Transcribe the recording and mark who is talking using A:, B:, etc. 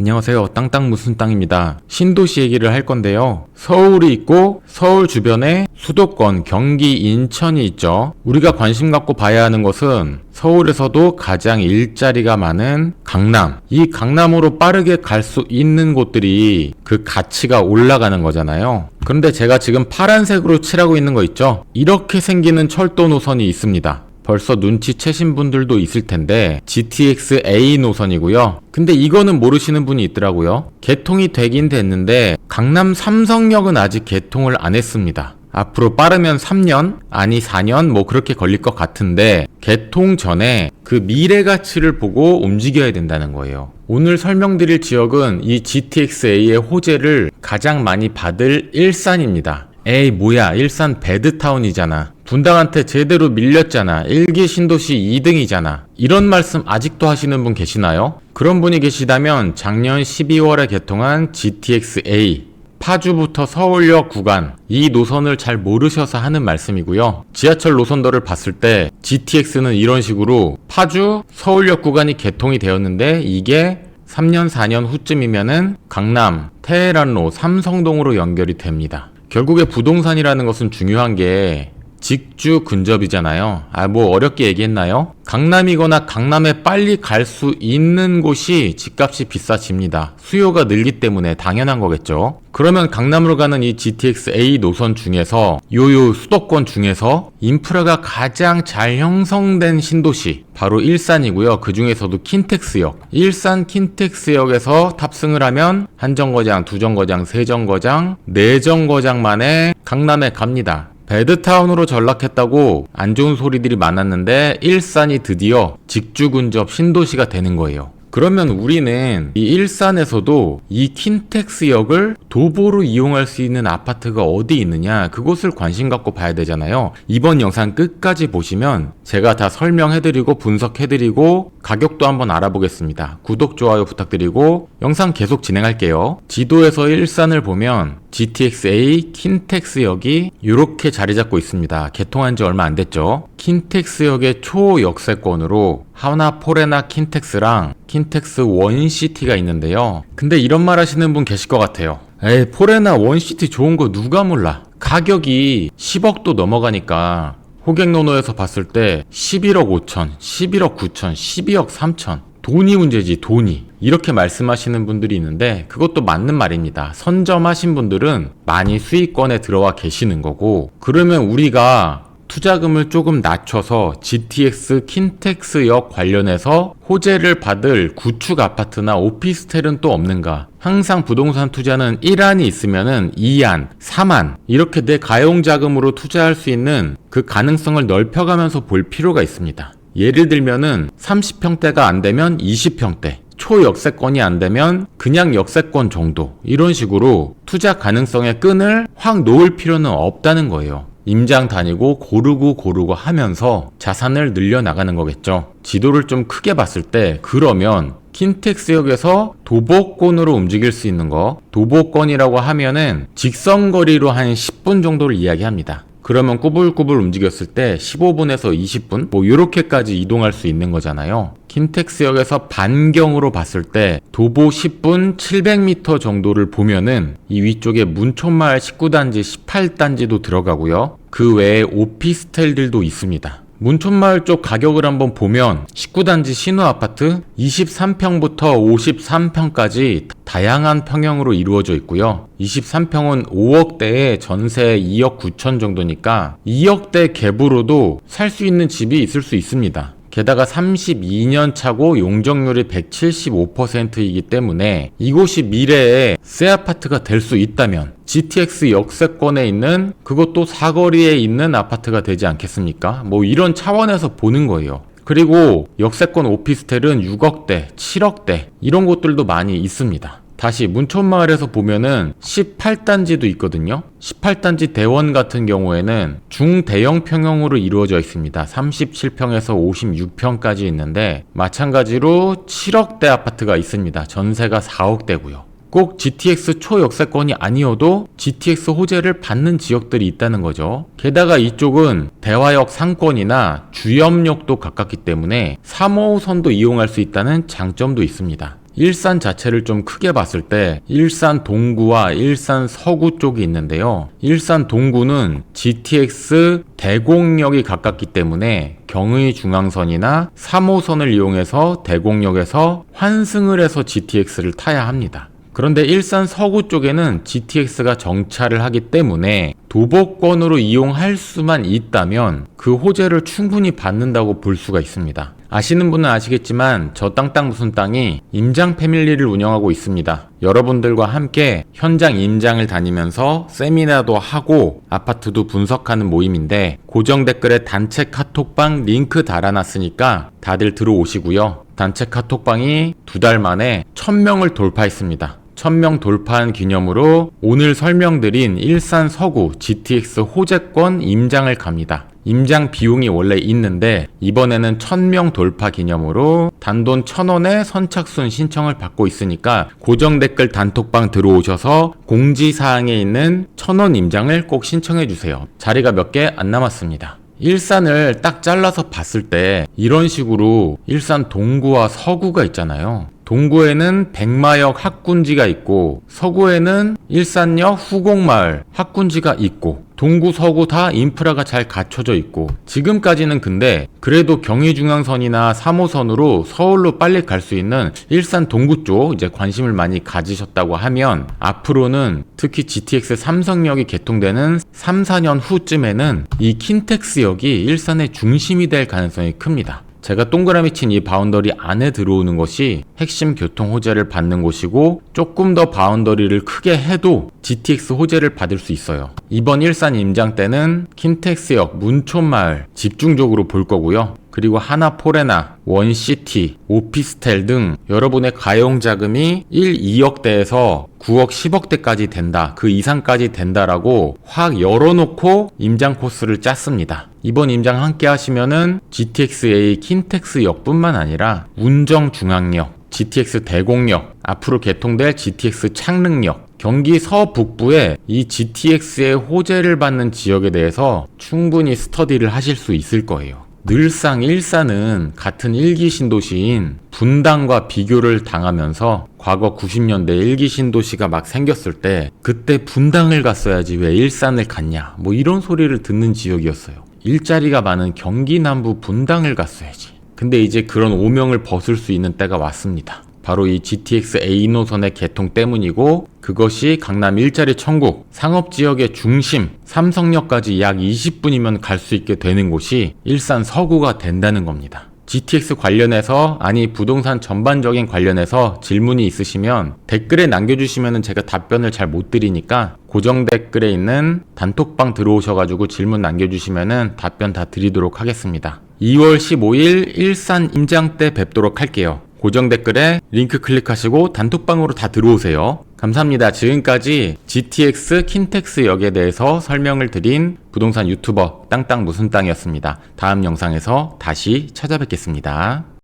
A: 안녕하세요. 땅땅 무슨 땅입니다. 신도시 얘기를 할 건데요. 서울이 있고 서울 주변에 수도권, 경기, 인천이 있죠. 우리가 관심 갖고 봐야 하는 것은 서울에서도 가장 일자리가 많은 강남. 이 강남으로 빠르게 갈 수 있는 곳들이 그 가치가 올라가는 거잖아요. 그런데 제가 지금 파란색으로 칠하고 있는 거 있죠? 이렇게 생기는 철도 노선이 있습니다. 벌써 눈치채신 분들도 있을 텐데 GTX A 노선이고요. 근데 이거는 모르시는 분이 있더라고요. 개통이 되긴 됐는데 강남 삼성역은 아직 개통을 안 했습니다. 앞으로 빠르면 3년? 아니 4년? 뭐 그렇게 걸릴 것 같은데 개통 전에 그 미래 가치를 보고 움직여야 된다는 거예요. 오늘 설명드릴 지역은 이 GTX-A의 호재를 가장 많이 받을 일산입니다. 에이 뭐야, 일산 배드타운이잖아. 분당한테 제대로 밀렸잖아. 1기 신도시 2등이잖아. 이런 말씀 아직도 하시는 분 계시나요? 그런 분이 계시다면 작년 12월에 개통한 GTX-A 파주부터 서울역 구간, 이 노선을 잘 모르셔서 하는 말씀이고요. 지하철 노선도를 봤을 때 GTX는 이런 식으로 파주, 서울역 구간이 개통이 되었는데 이게 3년 4년 후쯤이면은 강남, 테헤란로, 삼성동으로 연결이 됩니다. 결국에 부동산이라는 것은 중요한 게 직주 근접이잖아요. 뭐 어렵게 얘기했나요? 강남이거나 강남에 빨리 갈 수 있는 곳이 집값이 비싸집니다. 수요가 늘기 때문에 당연한 거겠죠. 그러면 강남으로 가는 이 GTX-A 노선 중에서 요요 수도권 중에서 인프라가 가장 잘 형성된 신도시 바로 일산이고요. 그 중에서도 킨텍스역. 일산 킨텍스역에서 탑승을 하면 한 정거장, 두 정거장, 세 정거장, 네 정거장 만에 강남에 갑니다. 배드타운으로 전락했다고 안 좋은 소리들이 많았는데 일산이 드디어 직주근접 신도시가 되는 거예요. 그러면 우리는 이 일산에서도 이 킨텍스역을 도보로 이용할 수 있는 아파트가 어디 있느냐, 그곳을 관심 갖고 봐야 되잖아요. 이번 영상 끝까지 보시면 제가 다 설명해드리고 분석해드리고 가격도 한번 알아보겠습니다. 구독, 좋아요 부탁드리고 영상 계속 진행할게요. 지도에서 일산을 보면 GTX-A 킨텍스역이 이렇게 자리 잡고 있습니다. 개통한 지 얼마 안 됐죠. 킨텍스역의 초역세권으로 하나포레나 킨텍스랑 킨텍스 원시티가 있는데요. 근데 이런 말 하시는 분 계실 것 같아요. 에이, 포레나 원시티 좋은 거 누가 몰라. 가격이 10억도 넘어가니까 호객노노에서 봤을 때 11억 5천, 11억 9천, 12억 3천. 돈이 문제지, 돈이. 이렇게 말씀하시는 분들이 있는데 그것도 맞는 말입니다. 선점하신 분들은 많이 수익권에 들어와 계시는 거고, 그러면 우리가 투자금을 조금 낮춰서 GTX 킨텍스역 관련해서 호재를 받을 구축 아파트나 오피스텔은 또 없는가? 항상 부동산 투자는 1안이 있으면은 2안, 3안 이렇게 내 가용자금으로 투자할 수 있는 그 가능성을 넓혀가면서 볼 필요가 있습니다. 예를 들면은 30평대가 안 되면 20평대, 초역세권이 안 되면 그냥 역세권 정도, 이런 식으로 투자 가능성의 끈을 확 놓을 필요는 없다는 거예요. 임장 다니고 고르고 하면서 자산을 늘려나가는 거겠죠. 지도를 좀 크게 봤을 때 그러면 킨텍스역에서 도보권으로 움직일 수 있는 거, 도보권이라고 하면은 직선거리로 한 10분 정도를 이야기합니다. 그러면 꾸불꾸불 움직였을 때 15분에서 20분? 뭐 요렇게까지 이동할 수 있는 거잖아요. 킨텍스역에서 반경으로 봤을 때 도보 10분 700m 정도를 보면은 이 위쪽에 문촌마을 19단지 18단지도 들어가고요. 그 외에 오피스텔들도 있습니다. 문촌마을 쪽 가격을 한번 보면 19단지 신우아파트 23평부터 53평까지 다양한 평형으로 이루어져 있고요. 23평은 5억대에 전세 2억 9천 정도니까 2억대 갭으로도 살 수 있는 집이 있을 수 있습니다. 게다가 32년 차고 용적률이 175%이기 때문에 이곳이 미래에 새 아파트가 될 수 있다면 GTX 역세권에 있는, 그것도 사거리에 있는 아파트가 되지 않겠습니까? 뭐 이런 차원에서 보는 거예요. 그리고 역세권 오피스텔은 6억대, 7억대 이런 곳들도 많이 있습니다. 다시 문촌마을에서 보면은 18단지도 있거든요. 18단지 대원 같은 경우에는 중대형 평형으로 이루어져 있습니다. 37평에서 56평까지 있는데 마찬가지로 7억대 아파트가 있습니다. 전세가 4억대고요. 꼭 GTX 초역세권이 아니어도 GTX 호재를 받는 지역들이 있다는 거죠. 게다가 이쪽은 대화역 상권이나 주염역도 가깝기 때문에 3호선도 이용할 수 있다는 장점도 있습니다. 일산 자체를 좀 크게 봤을 때 일산 동구와 일산 서구 쪽이 있는데요. 일산 동구는 GTX 대곡역이 가깝기 때문에 경의중앙선이나 3호선을 이용해서 대곡역에서 환승을 해서 GTX를 타야 합니다. 그런데 일산 서구 쪽에는 GTX가 정차를 하기 때문에 도보권으로 이용할 수만 있다면 그 호재를 충분히 받는다고 볼 수가 있습니다. 아시는 분은 아시겠지만 저 땅땅 무슨 땅이 임장 패밀리를 운영하고 있습니다. 여러분들과 함께 현장 임장을 다니면서 세미나도 하고 아파트도 분석하는 모임인데 고정 댓글에 단체 카톡방 링크 달아놨으니까 다들 들어오시고요. 단체 카톡방이 2달 만에 1000명을 돌파했습니다. 1000명 돌파한 기념으로 오늘 설명드린 일산 서구 GTX 호재권 임장을 갑니다. 임장 비용이 원래 있는데 이번에는 1000명 돌파 기념으로 단돈 1000원에 선착순 신청을 받고 있으니까 고정 댓글 단톡방 들어오셔서 공지사항에 있는 1000원 임장을 꼭 신청해주세요. 자리가 몇 개 안 남았습니다. 일산을 딱 잘라서 봤을 때 이런 식으로 일산 동구와 서구가 있잖아요. 동구에는 백마역 학군지가 있고 서구에는 일산역 후곡마을 학군지가 있고 동구 서구 다 인프라가 잘 갖춰져 있고 지금까지는 근데 그래도 경의중앙선이나 3호선으로 서울로 빨리 갈 수 있는 일산 동구 쪽 이제 관심을 많이 가지셨다고 하면 앞으로는 특히 GTX 삼성역이 개통되는 3, 4년 후쯤에는 이 킨텍스역이 일산의 중심이 될 가능성이 큽니다. 제가 동그라미 친 이 바운더리 안에 들어오는 것이 핵심 교통 호재를 받는 곳이고 조금 더 바운더리를 크게 해도 GTX 호재를 받을 수 있어요. 이번 일산 임장 때는 킨텍스역, 문촌마을 집중적으로 볼 거고요. 그리고 하나포레나, 원시티, 오피스텔 등 여러분의 가용 자금이 1, 2억대에서 9억, 10억대까지 된다. 그 이상까지 된다라고 확 열어놓고 임장 코스를 짰습니다. 이번 임장 함께 하시면은 GTX-A 킨텍스역뿐만 아니라 운정중앙역, GTX 대곡역, 앞으로 개통될 GTX 창릉역, 경기 서북부에 이 GTX의 호재를 받는 지역에 대해서 충분히 스터디를 하실 수 있을 거예요. 늘상 일산은 같은 1기 신도시인 분당과 비교를 당하면서 과거 90년대 1기 신도시가 막 생겼을 때 그때 분당을 갔어야지 왜 일산을 갔냐 뭐 이런 소리를 듣는 지역이었어요. 일자리가 많은 경기 남부 분당을 갔어야지. 근데 이제 그런 오명을 벗을 수 있는 때가 왔습니다. 바로 이 GTX A 노선의 개통 때문이고 그것이 강남 일자리 천국, 상업지역의 중심, 삼성역까지 약 20분이면 갈 수 있게 되는 곳이 일산 서구가 된다는 겁니다. GTX 관련해서 아니 부동산 전반적인 관련해서 질문이 있으시면 댓글에 남겨주시면 제가 답변을 잘 못 드리니까 고정 댓글에 있는 단톡방 들어오셔가지고 질문 남겨주시면 답변 다 드리도록 하겠습니다. 2월 15일 일산 임장 때 뵙도록 할게요. 고정 댓글에 링크 클릭하시고 단톡방으로 다 들어오세요. 감사합니다. 지금까지 GTX 킨텍스 역에 대해서 설명을 드린 부동산 유튜버 땅땅 무슨 땅이었습니다. 다음 영상에서 다시 찾아뵙겠습니다.